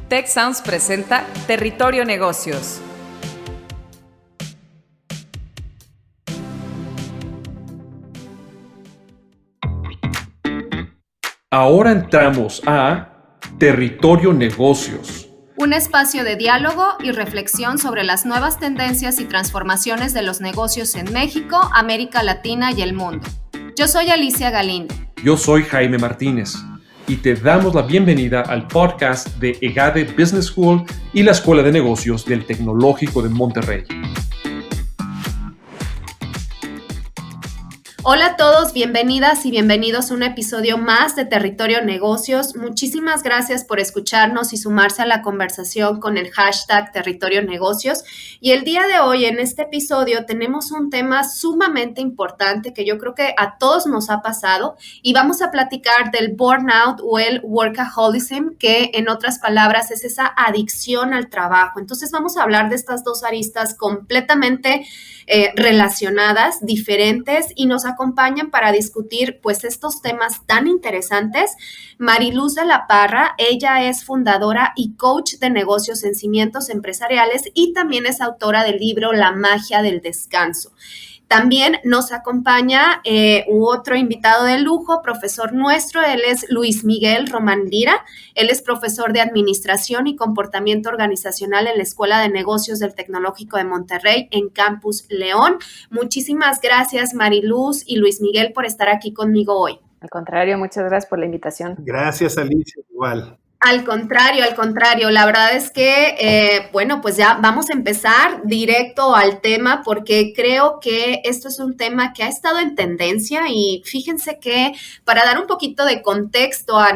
Tech Sounds presenta Territorio Negocios. Ahora entramos a Territorio Negocios. Un espacio de diálogo y reflexión sobre las nuevas tendencias y transformaciones de los negocios en México, América Latina y el mundo. Yo soy Alicia Galindo. Yo soy Jaime Martínez y te damos la bienvenida al podcast de EGADE Business School y la Escuela de Negocios del Tecnológico de Monterrey. Hola a todos, bienvenidas y bienvenidos a un episodio más de Territorio Negocios. Muchísimas gracias por escucharnos y sumarse a la conversación con el hashtag Territorio Negocios. Y el día de hoy, en este episodio, tenemos un tema sumamente importante que yo creo que a todos nos ha pasado y vamos a platicar del burnout o el workaholism, que en otras palabras es esa adicción al trabajo. Entonces vamos a hablar de estas dos aristas completamente relacionadas, diferentes, y nos acompañan para discutir pues estos temas tan interesantes. Mariluz de la Parra, ella es fundadora y coach de negocios en cimientos empresariales y también es autora del libro La magia del descanso. También nos acompaña otro invitado de lujo, profesor nuestro. Él es Luis Miguel Román Lira. Él es profesor de Administración y Comportamiento Organizacional en la Escuela de Negocios del Tecnológico de Monterrey en Campus León. Muchísimas gracias, Mariluz y Luis Miguel, por estar aquí conmigo hoy. Al contrario, muchas gracias por la invitación. Gracias, Alicia, igual. Al contrario, la verdad es que, pues ya vamos a empezar directo al tema porque creo que esto es un tema que ha estado en tendencia y fíjense que para dar un poquito de contexto a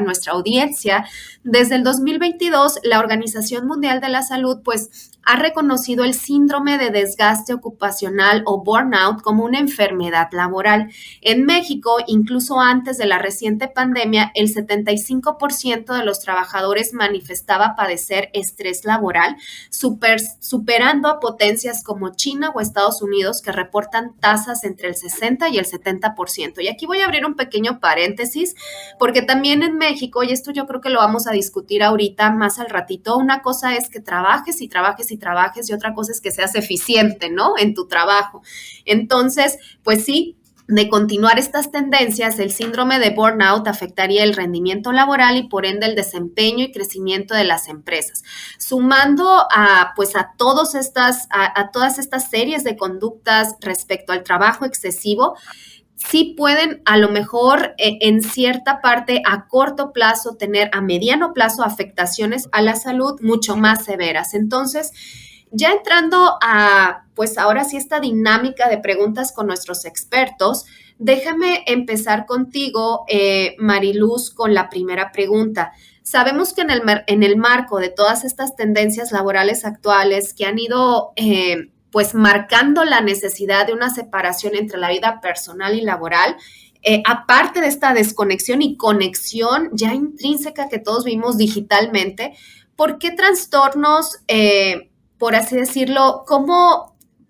nuestra audiencia, desde el 2022 la Organización Mundial de la Salud pues ha reconocido el síndrome de desgaste ocupacional o burnout como una enfermedad laboral. En México, incluso antes de la reciente pandemia, el 75% de los trabajadores manifestaba padecer estrés laboral, superando a potencias como China o Estados Unidos, que reportan tasas entre el 60 y el 70%. Y aquí voy a abrir un pequeño paréntesis, porque también en México, y esto yo creo que lo vamos a discutir ahorita más al ratito, una cosa es que trabajes y otra cosa es que seas eficiente, ¿no? En tu trabajo. Entonces, pues sí, de continuar estas tendencias, el síndrome de burnout afectaría el rendimiento laboral y por ende el desempeño y crecimiento de las empresas. Sumando a todas estas series de conductas respecto al trabajo excesivo, sí pueden a lo mejor en cierta parte a corto plazo tener a mediano plazo afectaciones a la salud mucho más severas. Entonces, ya entrando a pues ahora sí esta dinámica de preguntas con nuestros expertos, déjame empezar contigo, Mariluz, con la primera pregunta. Sabemos que en el marco de todas estas tendencias laborales actuales que han ido pues marcando la necesidad de una separación entre la vida personal y laboral, aparte de esta desconexión y conexión ya intrínseca que todos vivimos digitalmente, ¿por qué trastornos, por así decirlo,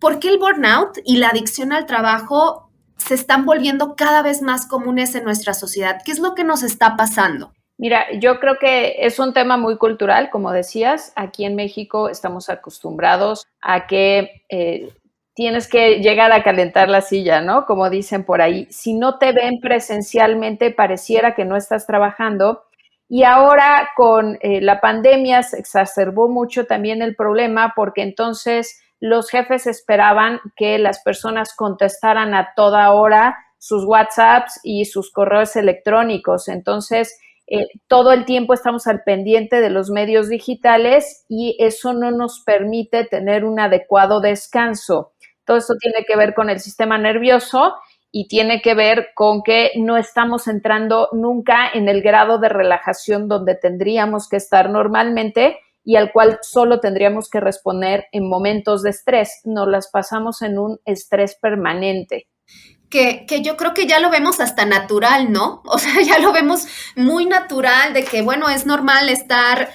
por qué el burnout y la adicción al trabajo se están volviendo cada vez más comunes en nuestra sociedad? ¿Qué es lo que nos está pasando? Mira, yo creo que es un tema muy cultural, como decías. Aquí en México estamos acostumbrados a que tienes que llegar a calentar la silla, ¿no? Como dicen por ahí. Si no te ven presencialmente, pareciera que no estás trabajando. Y ahora con la pandemia se exacerbó mucho también el problema porque entonces los jefes esperaban que las personas contestaran a toda hora sus WhatsApps y sus correos electrónicos. Entonces, todo el tiempo estamos al pendiente de los medios digitales y eso no nos permite tener un adecuado descanso. Todo esto tiene que ver con el sistema nervioso y tiene que ver con que no estamos entrando nunca en el grado de relajación donde tendríamos que estar normalmente y al cual solo tendríamos que responder en momentos de estrés. Nos las pasamos en un estrés permanente. Que yo creo que ya lo vemos hasta natural, ¿no? O sea, ya lo vemos muy natural de que, bueno, es normal estar,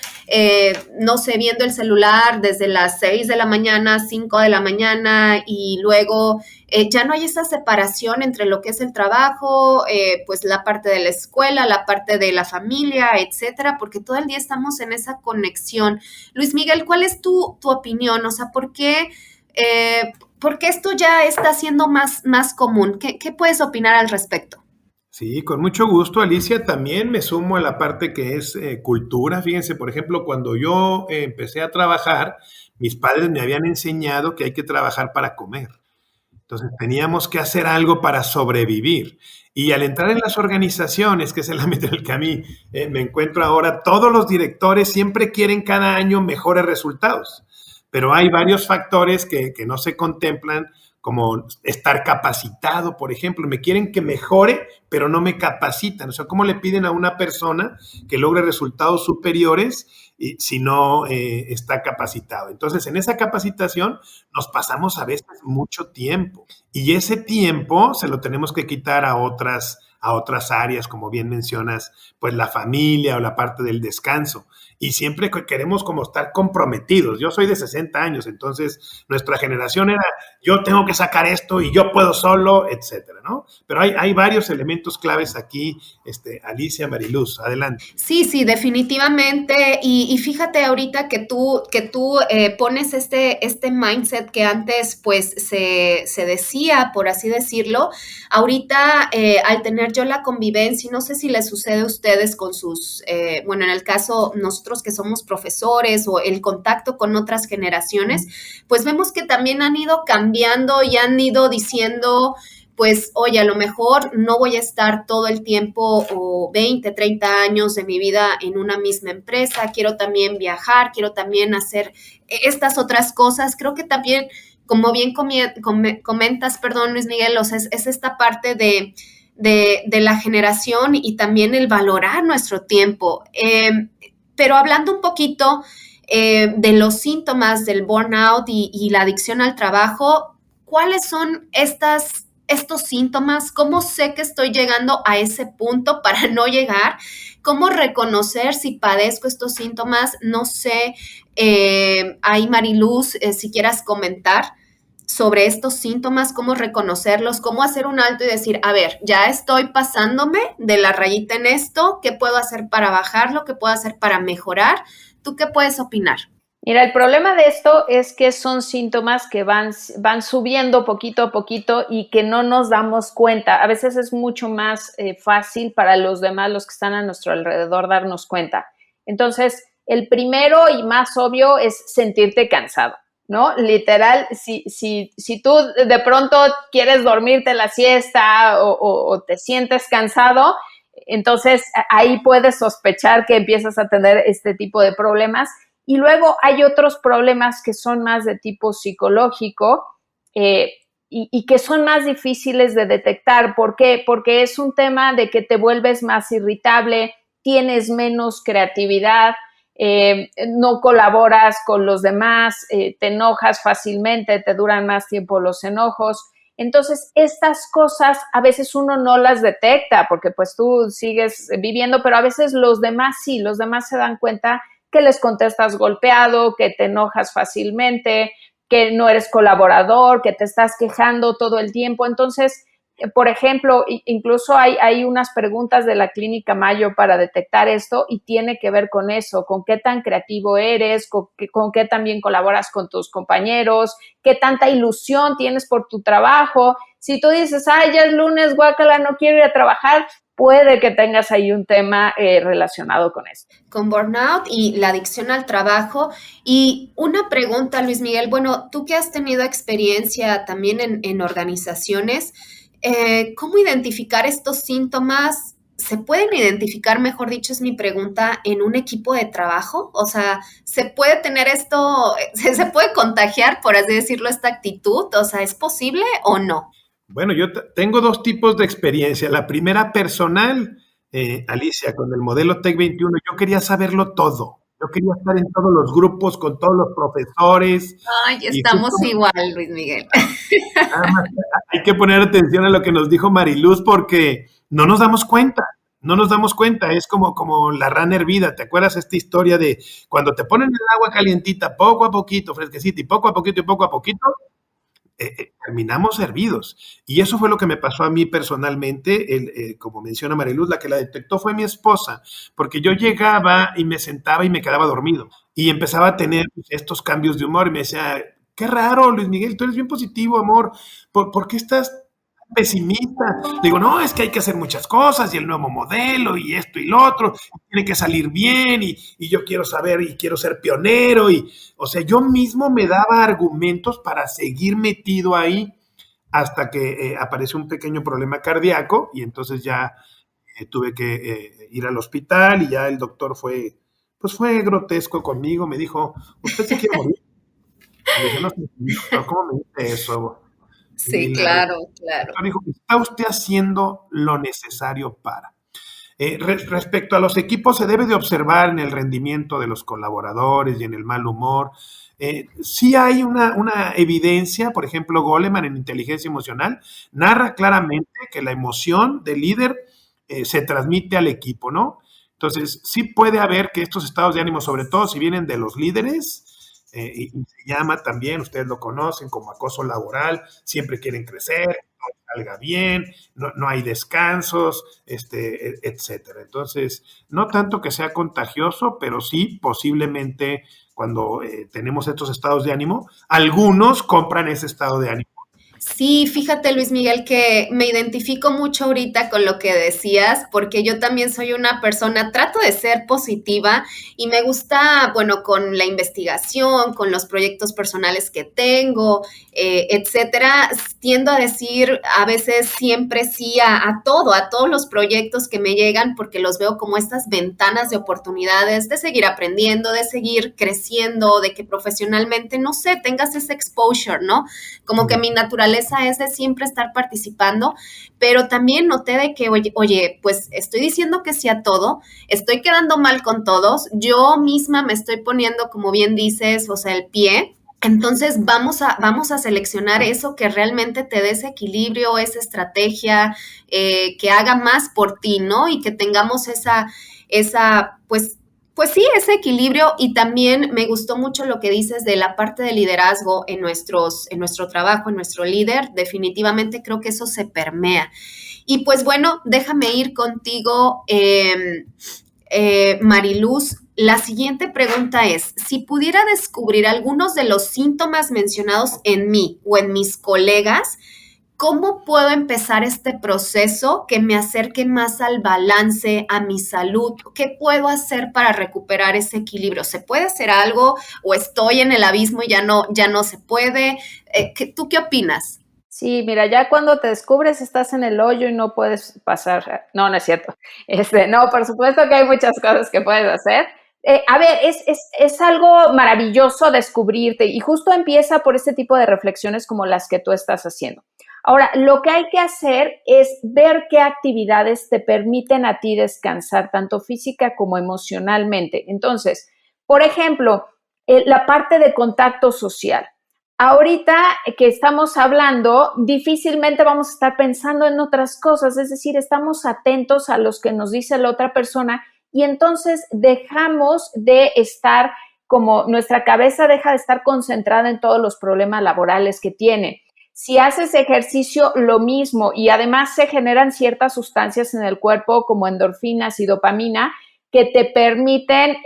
no sé, viendo el celular desde las 6 de la mañana, 5 de la mañana y luego ya no hay esa separación entre lo que es el trabajo, pues la parte de la escuela, la parte de la familia, etcétera, porque todo el día estamos en esa conexión. Luis Miguel, ¿cuál es tu opinión? O sea, ¿por qué esto ya está siendo más común? ¿Qué puedes opinar al respecto? Sí, con mucho gusto, Alicia. También me sumo a la parte que es cultura. Fíjense, por ejemplo, cuando yo empecé a trabajar, mis padres me habían enseñado que hay que trabajar para comer. Entonces teníamos que hacer algo para sobrevivir. Y al entrar en las organizaciones, que es el ámbito en el que a mí me encuentro ahora, todos los directores siempre quieren cada año mejores resultados. Pero hay varios factores que no se contemplan, como estar capacitado, por ejemplo. Me quieren que mejore, pero no me capacitan. O sea, ¿cómo le piden a una persona que logre resultados superiores si no está capacitado? Entonces, en esa capacitación nos pasamos a veces mucho tiempo. Y ese tiempo se lo tenemos que quitar a otras áreas, como bien mencionas, pues la familia o la parte del descanso. Y siempre queremos como estar comprometidos. Yo soy de 60 años, entonces nuestra generación era, yo tengo que sacar esto y yo puedo solo, etcétera, ¿no? Pero hay varios elementos claves aquí, Alicia, Mariluz, adelante. Sí, definitivamente. Y fíjate ahorita que tú pones este mindset que antes pues se decía, por así decirlo. Ahorita al tener yo la convivencia, y no sé si les sucede a ustedes con sus, bueno, en el caso nosotros que somos profesores o el contacto con otras generaciones, pues vemos que también han ido cambiando y han ido diciendo, pues, oye, a lo mejor no voy a estar todo el tiempo o 20, 30 años de mi vida en una misma empresa, quiero también viajar, quiero también hacer estas otras cosas. Creo que también, como bien comentas, perdón, Luis Miguel, o sea, es esta parte de la generación y también el valorar nuestro tiempo. Pero hablando un poquito de los síntomas del burnout y la adicción al trabajo, ¿cuáles son estos síntomas? ¿Cómo sé que estoy llegando a ese punto para no llegar? ¿Cómo reconocer si padezco estos síntomas? No sé, ahí Mariluz, si quieras comentar sobre estos síntomas, cómo reconocerlos, cómo hacer un alto y decir, a ver, ya estoy pasándome de la rayita en esto, ¿qué puedo hacer para bajarlo? ¿Qué puedo hacer para mejorar? ¿Tú qué puedes opinar? Mira, el problema de esto es que son síntomas que van subiendo poquito a poquito y que no nos damos cuenta. A veces es mucho más fácil para los demás, los que están a nuestro alrededor, darnos cuenta. Entonces, el primero y más obvio es sentirte cansado, ¿no? Literal, si tú de pronto quieres dormirte la siesta o te sientes cansado, entonces ahí puedes sospechar que empiezas a tener este tipo de problemas. Y luego hay otros problemas que son más de tipo psicológico y que son más difíciles de detectar. ¿Por qué? Porque es un tema de que te vuelves más irritable, tienes menos creatividad, no colaboras con los demás, te enojas fácilmente, te duran más tiempo los enojos. Entonces, estas cosas a veces uno no las detecta porque pues tú sigues viviendo, pero a veces los demás sí, los demás se dan cuenta que les contestas golpeado, que te enojas fácilmente, que no eres colaborador, que te estás quejando todo el tiempo. Entonces, por ejemplo, incluso hay unas preguntas de la Clínica Mayo para detectar esto y tiene que ver con eso, con qué tan creativo eres, con qué tan bien colaboras con tus compañeros, qué tanta ilusión tienes por tu trabajo. Si tú dices, ya es lunes, guácala, no quiero ir a trabajar, puede que tengas ahí un tema relacionado con esto. Con burnout y la adicción al trabajo. Y una pregunta, Luis Miguel, bueno, tú que has tenido experiencia también en organizaciones, ¿cómo identificar estos síntomas? ¿Se pueden identificar, mejor dicho, es mi pregunta, en un equipo de trabajo? O sea, ¿se puede tener esto, se puede contagiar, por así decirlo, esta actitud? O sea, ¿es posible o no? Bueno, yo tengo dos tipos de experiencia. La primera personal, Alicia, con el modelo Tech 21, yo quería saberlo todo. Yo quería estar en todos los grupos, con todos los profesores. Ay, estamos igual, Luis Miguel. Nada más hay que poner atención a lo que nos dijo Mariluz porque no nos damos cuenta. No nos damos cuenta, es como la rana hervida. ¿Te acuerdas esta historia de cuando te ponen el agua calientita poco a poquito, fresquecita, y poco a poquito, terminamos hervidos. Y eso fue lo que me pasó a mí personalmente. Como menciona Mariluz, la que la detectó fue mi esposa, porque yo llegaba y me sentaba y me quedaba dormido. Y empezaba a tener estos cambios de humor y me decía, qué raro, Luis Miguel, tú eres bien positivo, amor. ¿Por qué estás pesimista? Le digo, no, es que hay que hacer muchas cosas y el nuevo modelo y esto y lo otro, tiene que salir bien y yo quiero saber y quiero ser pionero o sea, yo mismo me daba argumentos para seguir metido ahí hasta que apareció un pequeño problema cardíaco y entonces ya tuve que ir al hospital y ya el doctor fue grotesco conmigo, me dijo, ¿usted se quiere morir? Le dije, no, doctor, ¿cómo me dice eso? Sí, Y la claro, claro. dijo, ¿está usted haciendo lo necesario para? Respecto a los equipos, se debe de observar en el rendimiento de los colaboradores y en el mal humor. Sí hay una evidencia, por ejemplo, Goleman en inteligencia emocional narra claramente que la emoción del líder se transmite al equipo, ¿no? Entonces, sí puede haber que estos estados de ánimo, sobre todo si vienen de los líderes, y se llama también, ustedes lo conocen como acoso laboral, siempre quieren crecer, todo salga bien, no hay descansos, etcétera. Entonces, no tanto que sea contagioso, pero sí posiblemente cuando tenemos estos estados de ánimo, algunos compran ese estado de ánimo. Sí, fíjate Luis Miguel que me identifico mucho ahorita con lo que decías, porque yo también soy una persona, trato de ser positiva y me gusta, bueno, con la investigación, con los proyectos personales que tengo, etcétera, tiendo a decir a veces siempre sí a todo, a todos los proyectos que me llegan, porque los veo como estas ventanas de oportunidades de seguir aprendiendo, de seguir creciendo, de que profesionalmente, no sé, tengas ese exposure, ¿no? Como que mi naturaleza es de siempre estar participando, pero también noté de que, oye, pues estoy diciendo que sí a todo, estoy quedando mal con todos, yo misma me estoy poniendo, como bien dices, o sea, el pie. Entonces vamos a seleccionar eso que realmente te dé ese equilibrio, esa estrategia, que haga más por ti, ¿no? Y que tengamos pues sí, ese equilibrio. Y también me gustó mucho lo que dices de la parte de liderazgo en nuestro trabajo, en nuestro líder. Definitivamente creo que eso se permea. Y pues bueno, déjame ir contigo, Mariluz. La siguiente pregunta es, si pudiera descubrir algunos de los síntomas mencionados en mí o en mis colegas, ¿cómo puedo empezar este proceso que me acerque más al balance, a mi salud? ¿Qué puedo hacer para recuperar ese equilibrio? ¿Se puede hacer algo o estoy en el abismo y ya no se puede? ¿Tú qué opinas? Sí, mira, ya cuando te descubres estás en el hoyo y no puedes pasar. No, no es cierto. No, por supuesto que hay muchas cosas que puedes hacer. A ver, es algo maravilloso descubrirte y justo empieza por este tipo de reflexiones como las que tú estás haciendo. Ahora, lo que hay que hacer es ver qué actividades te permiten a ti descansar, tanto física como emocionalmente. Entonces, por ejemplo, la parte de contacto social. Ahorita que estamos hablando, difícilmente vamos a estar pensando en otras cosas, es decir, estamos atentos a los que nos dice la otra persona y entonces dejamos de estar como nuestra cabeza deja de estar concentrada en todos los problemas laborales que tiene. Si haces ejercicio, lo mismo, y además se generan ciertas sustancias en el cuerpo como endorfinas y dopamina que te permiten,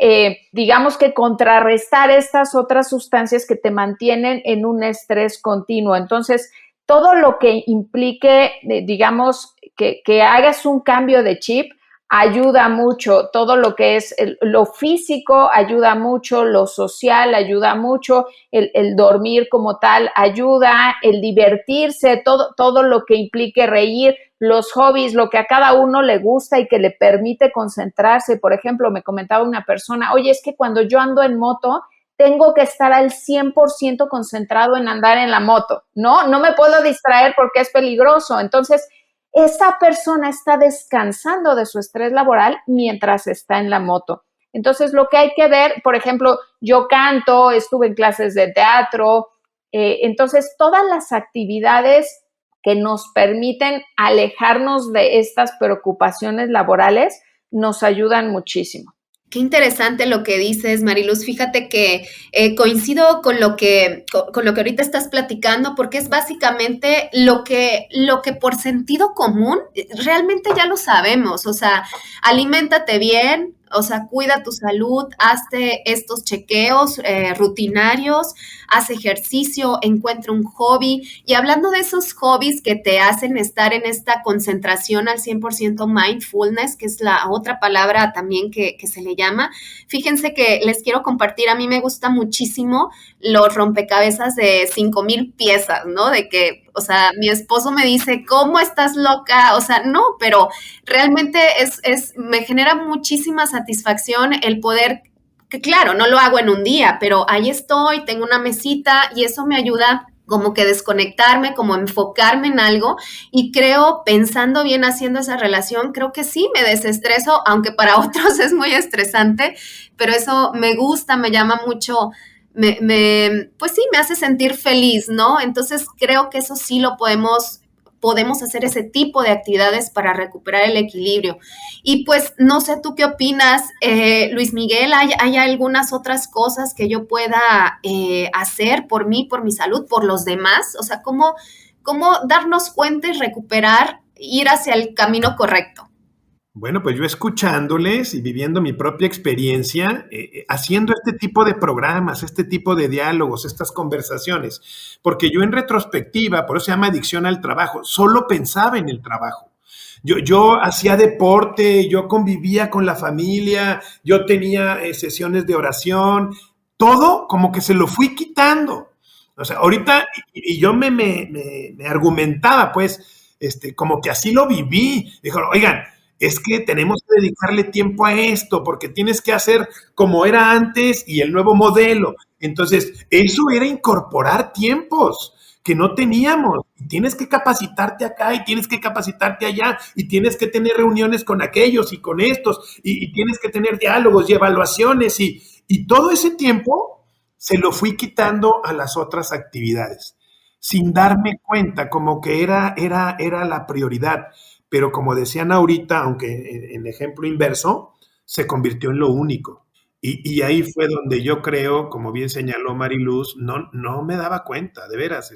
digamos que contrarrestar estas otras sustancias que te mantienen en un estrés continuo. Entonces, todo lo que implique, digamos, que hagas un cambio de chip, ayuda mucho. Todo lo que es lo físico ayuda mucho, lo social ayuda mucho, el dormir como tal ayuda, el divertirse, todo lo que implique reír, los hobbies, lo que a cada uno le gusta y que le permite concentrarse. Por ejemplo, me comentaba una persona, oye, es que cuando yo ando en moto, tengo que estar al 100% concentrado en andar en la moto, ¿no? No me puedo distraer porque es peligroso. Entonces, esa persona está descansando de su estrés laboral mientras está en la moto. Entonces, lo que hay que ver, por ejemplo, yo canto, estuve en clases de teatro, entonces todas las actividades que nos permiten alejarnos de estas preocupaciones laborales nos ayudan muchísimo. Qué interesante lo que dices, Mariluz. Fíjate que coincido con lo que ahorita estás platicando, porque es básicamente lo que por sentido común realmente ya lo sabemos. O sea, aliméntate bien, o sea, cuida tu salud, hazte estos chequeos rutinarios, haz ejercicio, encuentra un hobby. Y hablando de esos hobbies que te hacen estar en esta concentración al 100% mindfulness, que es la otra palabra también que se le llama, fíjense que les quiero compartir, a mí me gusta muchísimo los rompecabezas de 5,000 piezas, ¿no? De que, o sea, mi esposo me dice, ¿cómo estás loca? O sea, no, pero realmente me genera muchísima satisfacción el poder, que claro, no lo hago en un día, pero ahí estoy, tengo una mesita y eso me ayuda como que desconectarme, como enfocarme en algo y creo, pensando bien, haciendo esa relación, creo que sí me desestreso, aunque para otros es muy estresante, pero eso me gusta, me llama mucho, pues sí, me hace sentir feliz, ¿no? Entonces creo que eso sí lo podemos hacer ese tipo de actividades para recuperar el equilibrio. Y pues no sé tú qué opinas, Luis Miguel, ¿hay algunas otras cosas que yo pueda hacer por mí, por mi salud, por los demás? O sea, ¿cómo darnos cuenta y recuperar, ir hacia el camino correcto? Bueno, pues yo escuchándoles y viviendo mi propia experiencia, haciendo este tipo de programas, este tipo de diálogos, estas conversaciones, porque yo en retrospectiva, por eso se llama adicción al trabajo, solo pensaba en el trabajo. Yo hacía deporte, yo convivía con la familia, yo tenía sesiones de oración, todo como que se lo fui quitando. O sea, ahorita, y yo me argumentaba, pues, como que así lo viví. Dijeron, oigan, es que tenemos que dedicarle tiempo a esto, porque tienes que hacer como era antes y el nuevo modelo. Entonces, eso era incorporar tiempos que no teníamos. Y tienes que capacitarte acá y tienes que capacitarte allá y tienes que tener reuniones con aquellos y con estos y tienes que tener diálogos y evaluaciones y todo ese tiempo se lo fui quitando a las otras actividades sin darme cuenta, como que era la prioridad. Pero como decían ahorita, aunque en ejemplo inverso, se convirtió en lo único. Y ahí fue donde yo creo, como bien señaló Mariluz, no me daba cuenta, de veras.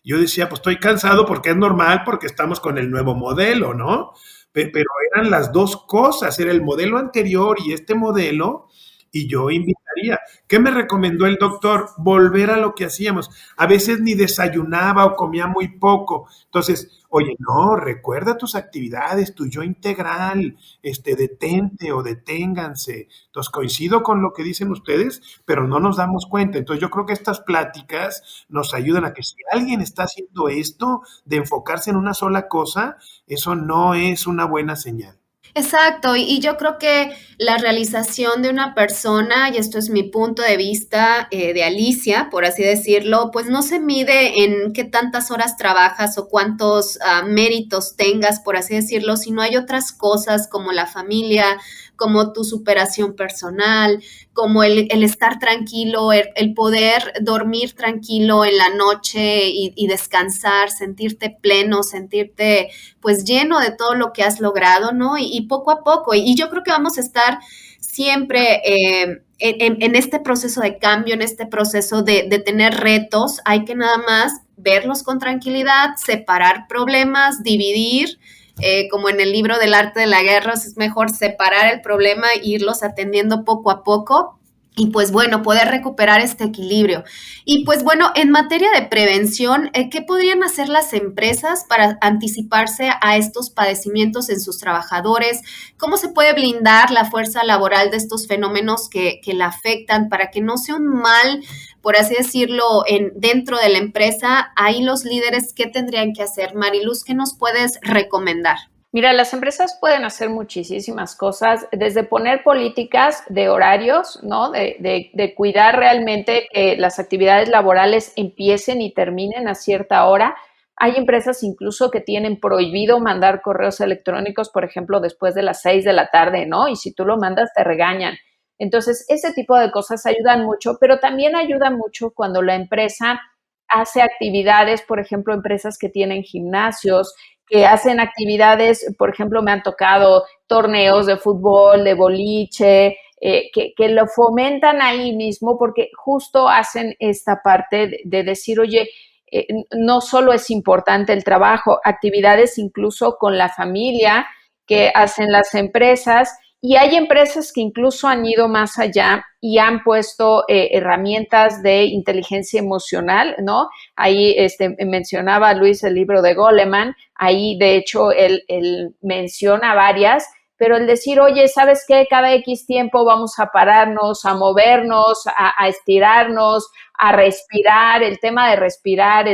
Yo decía, pues estoy cansado porque es normal, porque estamos con el nuevo modelo, ¿no? Pero eran las dos cosas, era el modelo anterior y este modelo, y yo invitaría. ¿Qué me recomendó el doctor? Volver a lo que hacíamos. A veces ni desayunaba o comía muy poco. Entonces, oye, no, recuerda tus actividades, tu yo integral, detente o deténganse. Entonces, coincido con lo que dicen ustedes, pero no nos damos cuenta. Entonces, yo creo que estas pláticas nos ayudan a que si alguien está haciendo esto, de enfocarse en una sola cosa, eso no es una buena señal. Exacto, y yo creo que la realización de una persona, y esto es mi punto de vista de Alicia, por así decirlo, pues no se mide en qué tantas horas trabajas o cuántos méritos tengas, por así decirlo, sino hay otras cosas como la familia, como tu superación personal, como el estar tranquilo, el poder dormir tranquilo en la noche y descansar, sentirte pleno, sentirte pues lleno de todo lo que has logrado, ¿no? Y poco a poco, y yo creo que vamos a estar siempre en este proceso de cambio, en este proceso de tener retos, hay que nada más verlos con tranquilidad, separar problemas, dividir, como en el libro del arte de la guerra, es mejor separar el problema e irlos atendiendo poco a poco. Y pues bueno, poder recuperar este equilibrio. Y pues bueno, en materia de prevención, ¿qué podrían hacer las empresas para anticiparse a estos padecimientos en sus trabajadores? ¿Cómo se puede blindar la fuerza laboral de estos fenómenos que la afectan para que no sea un mal, por así decirlo, dentro de la empresa? Ahí los líderes, ¿qué tendrían que hacer? Mariluz, ¿qué nos puedes recomendar? Mira, las empresas pueden hacer muchísimas cosas, desde poner políticas de horarios, ¿no? De cuidar realmente que las actividades laborales empiecen y terminen a cierta hora. Hay empresas incluso que tienen prohibido mandar correos electrónicos, por ejemplo, después de las 6 de la tarde, ¿no? Y si tú lo mandas, te regañan. Entonces, ese tipo de cosas ayudan mucho, pero también ayuda mucho cuando la empresa hace actividades, por ejemplo, empresas que tienen gimnasios, que hacen actividades, por ejemplo, me han tocado torneos de fútbol, de boliche, que lo fomentan ahí mismo, porque justo hacen esta parte de decir, oye, no solo es importante el trabajo, actividades incluso con la familia que hacen las empresas, y hay empresas que incluso han ido más allá y han puesto herramientas de inteligencia emocional, ¿no? Ahí mencionaba Luis el libro de Goleman, ahí de hecho él menciona varias, pero el decir, oye, ¿sabes qué? Cada X tiempo vamos a pararnos, a movernos, a estirarnos, a respirar, el tema de respirar,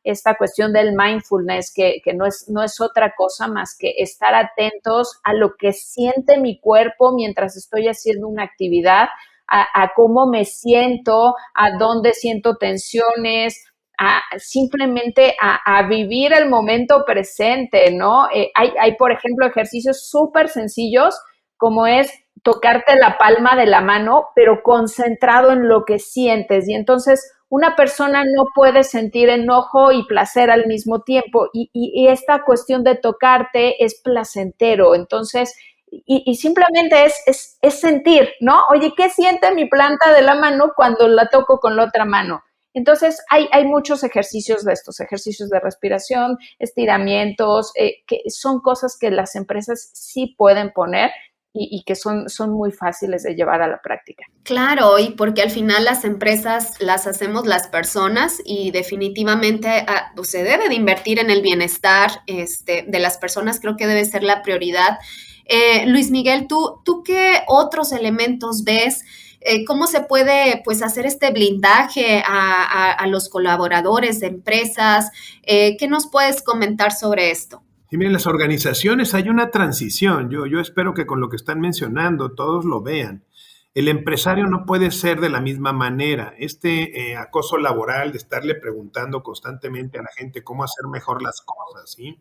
esta cuestión del mindfulness, que no es otra cosa más que estar atentos a lo que siente mi cuerpo mientras estoy haciendo una actividad, a cómo me siento, a dónde siento tensiones, simplemente a vivir el momento presente, ¿no? Hay, por ejemplo, ejercicios súper sencillos como es tocarte la palma de la mano, pero concentrado en lo que sientes. Y entonces una persona no puede sentir enojo y placer al mismo tiempo. Y esta cuestión de tocarte es placentero. Entonces, y simplemente es sentir, ¿no? Oye, ¿qué siente mi planta de la mano cuando la toco con la otra mano? Entonces, hay muchos ejercicios de estos, ejercicios de respiración, estiramientos, que son cosas que las empresas sí pueden poner y que son muy fáciles de llevar a la práctica. Claro, y porque al final las empresas las hacemos las personas y definitivamente pues se debe de invertir en el bienestar de las personas, creo que debe ser la prioridad. Luis Miguel, ¿tú qué otros elementos ves? ¿Cómo se puede pues hacer este blindaje a los colaboradores de empresas? ¿Qué nos puedes comentar sobre esto? Y miren, las organizaciones hay una transición. Yo espero que con lo que están mencionando todos lo vean. El empresario no puede ser de la misma manera. Acoso laboral de estarle preguntando constantemente a la gente cómo hacer mejor las cosas, ¿sí?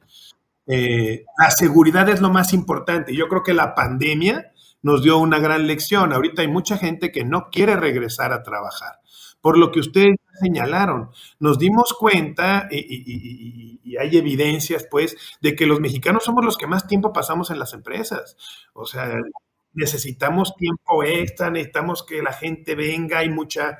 La seguridad es lo más importante. Yo creo que la pandemia nos dio una gran lección. Ahorita hay mucha gente que no quiere regresar a trabajar. Por lo que ustedes señalaron, nos dimos cuenta y hay evidencias, pues, de que los mexicanos somos los que más tiempo pasamos en las empresas. O sea, necesitamos tiempo extra, necesitamos que la gente venga, hay mucha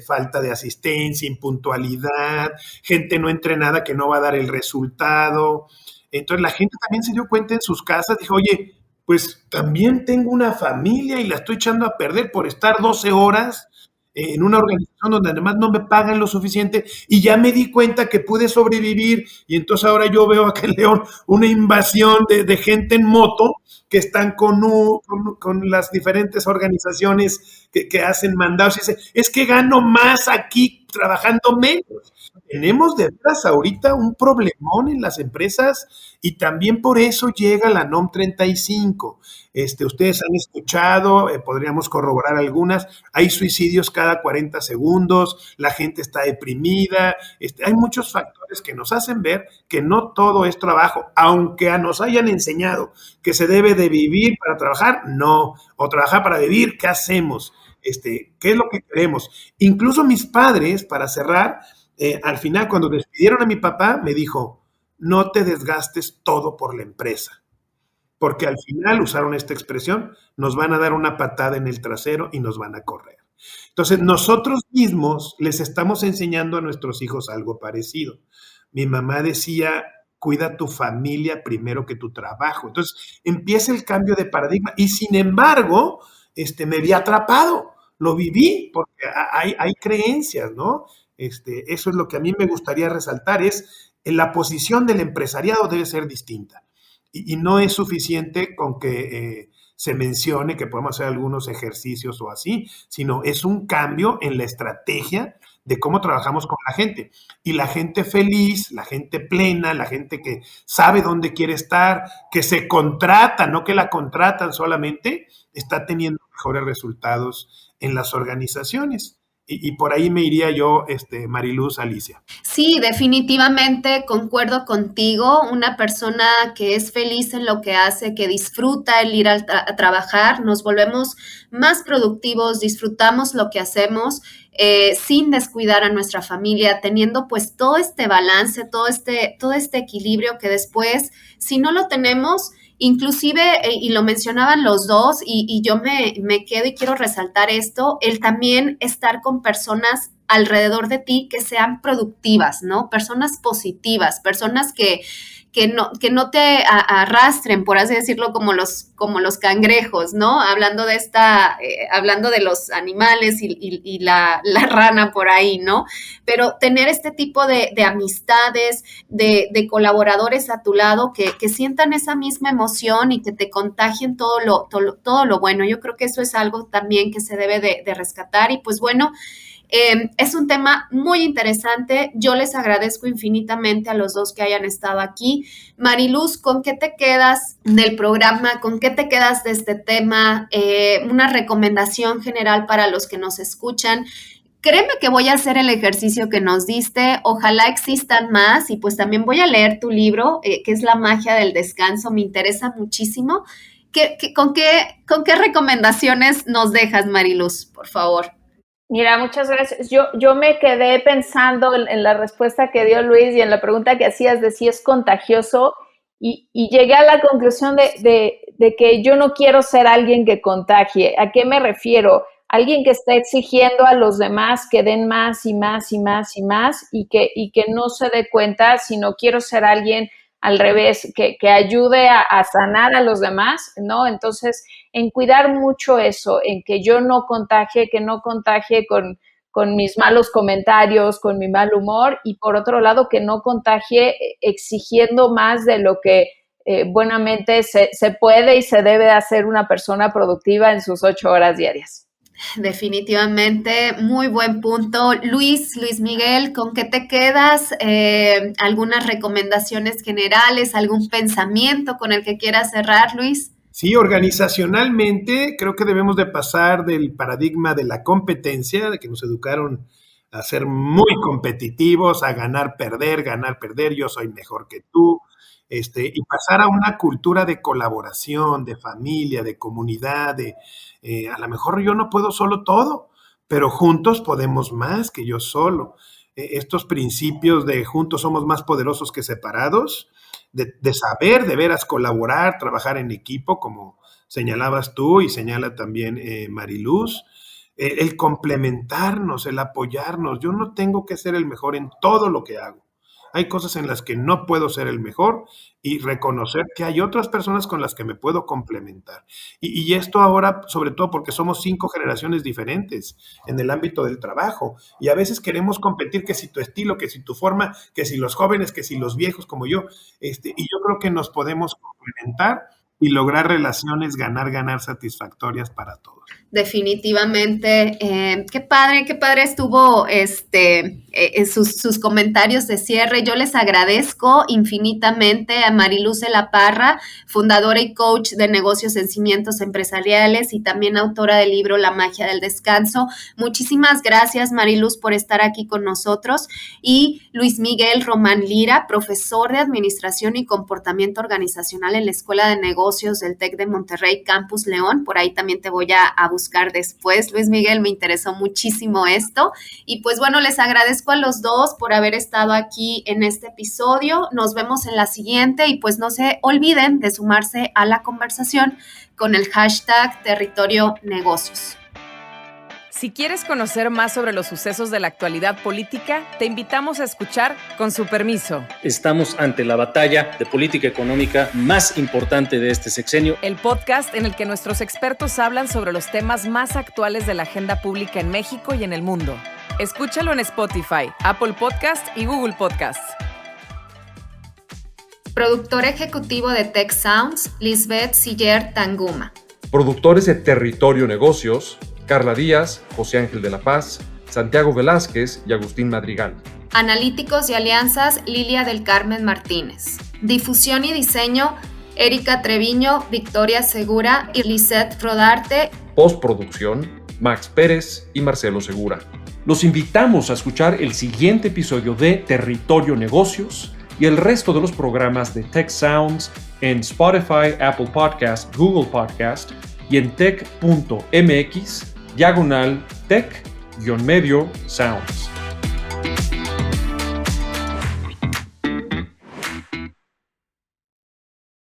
falta de asistencia, impuntualidad, gente no entrenada que no va a dar el resultado. Entonces la gente también se dio cuenta en sus casas, dijo, oye, pues también tengo una familia y la estoy echando a perder por estar 12 horas en una organización donde además no me pagan lo suficiente y ya me di cuenta que pude sobrevivir y entonces ahora yo veo acá en León una invasión de gente en moto que están con las diferentes organizaciones que hacen mandados y dicen, es que gano más aquí trabajando menos. Tenemos de veras ahorita un problemón en las empresas y también por eso llega la NOM 35. Ustedes han escuchado, podríamos corroborar algunas, hay suicidios cada 40 segundos, la gente está deprimida, hay muchos factores que nos hacen ver que no todo es trabajo, aunque nos hayan enseñado que se debe de vivir para trabajar, no, o trabajar para vivir, ¿qué hacemos? ¿Qué es lo que queremos? Incluso mis padres, para cerrar, al final cuando despidieron a mi papá, me dijo, no te desgastes todo por la empresa, porque al final usaron esta expresión, nos van a dar una patada en el trasero y nos van a correr. Entonces, nosotros mismos les estamos enseñando a nuestros hijos algo parecido. Mi mamá decía, cuida tu familia primero que tu trabajo. Entonces, empieza el cambio de paradigma y sin embargo, me vi atrapado, lo viví, porque hay creencias, ¿no? Eso es lo que a mí me gustaría resaltar, es la posición del empresariado debe ser distinta. Y no es suficiente con que se mencione que podemos hacer algunos ejercicios o así, sino es un cambio en la estrategia de cómo trabajamos con la gente. Y la gente feliz, la gente plena, la gente que sabe dónde quiere estar, que se contrata, no que la contratan solamente, está teniendo mejores resultados en las organizaciones. Y por ahí me iría yo, Mariluz, Alicia. Sí, definitivamente concuerdo contigo. Una persona que es feliz en lo que hace, que disfruta el ir a trabajar, nos volvemos más productivos, disfrutamos lo que hacemos sin descuidar a nuestra familia, teniendo pues todo este balance, todo este equilibrio que después, si no lo tenemos, inclusive, y lo mencionaban los dos, y yo me quedo y quiero resaltar esto, el también estar con personas alrededor de ti que sean productivas, ¿no? Personas positivas, personas que no te arrastren, por así decirlo, como los cangrejos, ¿no? Hablando de los animales y la rana por ahí, ¿no? Pero tener este tipo de amistades, de colaboradores a tu lado que sientan esa misma emoción y que te contagien todo lo bueno. Yo creo que eso es algo también que se debe de rescatar. Y pues bueno, es un tema muy interesante. Yo les agradezco infinitamente a los dos que hayan estado aquí. Mariluz, ¿con qué te quedas del programa? ¿Con qué te quedas de este tema? Una recomendación general para los que nos escuchan. Créeme que voy a hacer el ejercicio que nos diste. Ojalá existan más y pues también voy a leer tu libro, que es La magia del descanso. Me interesa muchísimo. ¿Con qué recomendaciones nos dejas, Mariluz, por favor? Mira, muchas gracias. Yo me quedé pensando en la respuesta que dio Luis y en la pregunta que hacías de si es contagioso y llegué a la conclusión de que yo no quiero ser alguien que contagie. ¿A qué me refiero? Alguien que está exigiendo a los demás que den más y más y más y más y que no se dé cuenta, sino quiero ser alguien al revés, que ayude a sanar a los demás, ¿no? Entonces, en cuidar mucho eso, en que yo no contagie, con mis malos comentarios, con mi mal humor, y por otro lado, que no contagie exigiendo más de lo que buenamente se puede y se debe hacer una persona productiva en sus 8 horas diarias. Definitivamente, muy buen punto. Luis Miguel, ¿con qué te quedas? ¿Algunas recomendaciones generales, algún pensamiento con el que quieras cerrar, Luis? Sí, organizacionalmente creo que debemos de pasar del paradigma de la competencia, de que nos educaron a ser muy competitivos, a ganar, perder, yo soy mejor que tú, y pasar a una cultura de colaboración, de familia, de comunidad, a lo mejor yo no puedo solo todo, pero juntos podemos más que yo solo. Estos principios de juntos somos más poderosos que separados, de saber de veras colaborar, trabajar en equipo, como señalabas tú y señala también Mariluz, el complementarnos, el apoyarnos. Yo no tengo que ser el mejor en todo lo que hago. Hay cosas en las que no puedo ser el mejor y reconocer que hay otras personas con las que me puedo complementar. Y esto ahora, sobre todo porque somos 5 generaciones diferentes en el ámbito del trabajo y a veces queremos competir que si tu estilo, que si tu forma, que si los jóvenes, que si los viejos como yo. Y yo creo que nos podemos complementar y lograr relaciones ganar satisfactorias para todos. Definitivamente, qué padre estuvo sus comentarios de cierre. Yo les agradezco infinitamente a Mariluz de la Parra, fundadora y coach de negocios en cimientos empresariales y también autora del libro La magia del descanso. Muchísimas gracias, Mariluz, por estar aquí con nosotros. Y Luis Miguel Román Lira, profesor de Administración y Comportamiento Organizacional en la Escuela de Negocios del TEC de Monterrey, Campus León. Por ahí también te voy a buscar después. Luis Miguel, me interesó muchísimo esto. Y pues bueno, les agradezco a los dos por haber estado aquí en este episodio. Nos vemos en la siguiente y pues no se olviden de sumarse a la conversación con el hashtag Territorio Negocios. Si quieres conocer más sobre los sucesos de la actualidad política, te invitamos a escuchar Con su permiso. Estamos ante la batalla de política económica más importante de este sexenio. El podcast en el que nuestros expertos hablan sobre los temas más actuales de la agenda pública en México y en el mundo. Escúchalo en Spotify, Apple Podcast y Google Podcast. Productor ejecutivo de Tech Sounds, Lisbeth Siller Tanguma. Productores de Territorio Negocios, Carla Díaz, José Ángel de la Paz, Santiago Velázquez y Agustín Madrigal. Analíticos y alianzas, Lilia del Carmen Martínez. Difusión y diseño, Erika Treviño, Victoria Segura y Lisette Rodarte. Postproducción, Max Pérez y Marcelo Segura. Los invitamos a escuchar el siguiente episodio de Territorio Negocios y el resto de los programas de Tech Sounds en Spotify, Apple Podcast, Google Podcast y en tech.mx/tech-sounds.